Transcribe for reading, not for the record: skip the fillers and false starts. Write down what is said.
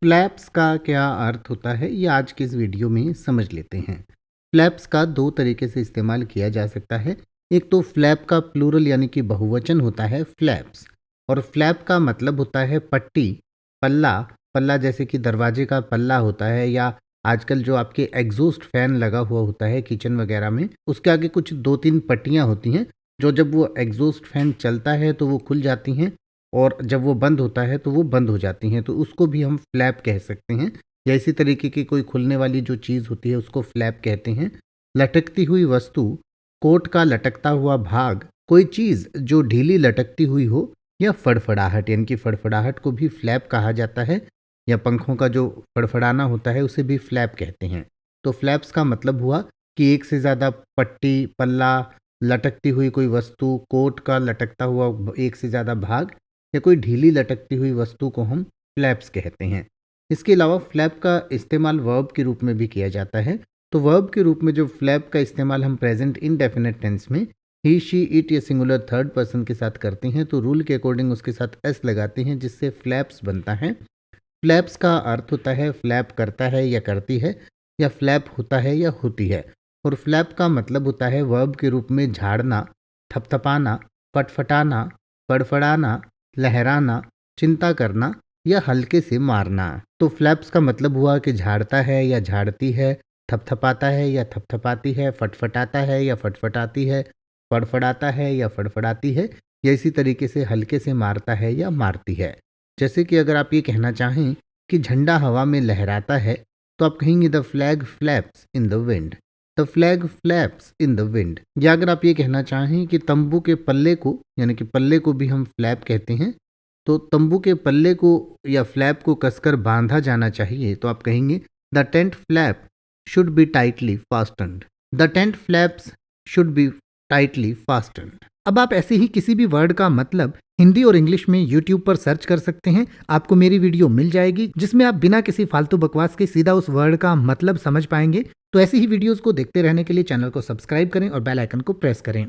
Flaps का क्या अर्थ होता है ये आज के इस वीडियो में समझ लेते हैं। फ्लैप्स का दो तरीके से इस्तेमाल किया जा सकता है। एक तो फ्लैप का प्लूरल यानी कि बहुवचन होता है फ्लैप्स, और फ्लैप का मतलब होता है पट्टी, पल्ला। पल्ला जैसे कि दरवाजे का पल्ला होता है, या आजकल जो आपके एग्जॉस्ट फैन लगा हुआ होता है किचन वगैरह में, उसके आगे कुछ दो तीन पट्टियाँ होती हैं जो जब वो एग्जॉस्ट फैन चलता है तो वो खुल जाती हैं, और जब वो बंद होता है तो वो बंद हो जाती हैं, तो उसको भी हम फ्लैप कह सकते हैं। या इसी तरीके की कोई खुलने वाली जो चीज़ होती है उसको फ्लैप कहते हैं। लटकती हुई वस्तु, कोट का लटकता हुआ भाग, कोई चीज़ जो ढीली लटकती हुई हो, या फड़फड़ाहट यानी कि फड़फड़ाहट को भी फ्लैप कहा जाता है, या पंखों का जो फड़फड़ाना होता है उसे भी फ्लैप कहते हैं। तो फ्लैप्स का मतलब हुआ कि एक से ज़्यादा पट्टी, पल्ला, लटकती हुई कोई वस्तु, कोट का लटकता हुआ एक से ज़्यादा भाग, या कोई ढीली लटकती हुई वस्तु को हम फ्लैप्स कहते हैं। इसके अलावा फ्लैप का इस्तेमाल वर्ब के रूप में भी किया जाता है। तो वर्ब के रूप में जो फ्लैप का इस्तेमाल हम प्रेजेंट इनडेफिनेट टेंस में ही, शी, इट या सिंगुलर थर्ड पर्सन के साथ करते हैं, तो रूल के अकॉर्डिंग उसके साथ एस लगाते हैं, जिससे फ्लैप्स बनता है। फ्लैप्स का अर्थ होता है फ्लैप करता है या करती है, या फ्लैप होता है या होती है। और फ्लैप का मतलब होता है वर्ब के रूप में झाड़ना, थपथपाना, फटफटाना, फड़फड़ाना, लहराना, चिंता करना, या हल्के से मारना। तो फ्लैप्स का मतलब हुआ कि झाड़ता है या झाड़ती है, थपथपाता है या थपथपाती है, फटफटाता है या फटफटाती है, फड़फड़ाता है या फड़फड़ाती है, या इसी तरीके से हल्के से मारता है या मारती है। जैसे कि अगर आप ये कहना चाहें कि झंडा हवा में लहराता है, तो आप कहेंगे the flag flaps in the wind. The flag flaps in the wind. या अगर आप ये कहना चाहें कि तंबू के पल्ले को, यानी कि पल्ले को भी हम फ्लैप कहते हैं, तो तंबू के पल्ले को या फ्लैप को कसकर बांधा जाना चाहिए, तो आप कहेंगे the tent flap should be tightly fastened. The tent flaps should be tightly fastened. अब आप ऐसे ही किसी भी वर्ड का मतलब हिंदी और इंग्लिश में यूट्यूब पर सर्च कर सकते हैं। आपको मेरी वीडियो मिल जाएगी जिसमें आप बिना किसी फालतू बकवास के सीधा उस वर्ड का मतलब समझ पाएंगे। तो ऐसी ही वीडियोस को देखते रहने के लिए चैनल को सब्सक्राइब करें और बेल आइकन को प्रेस करें।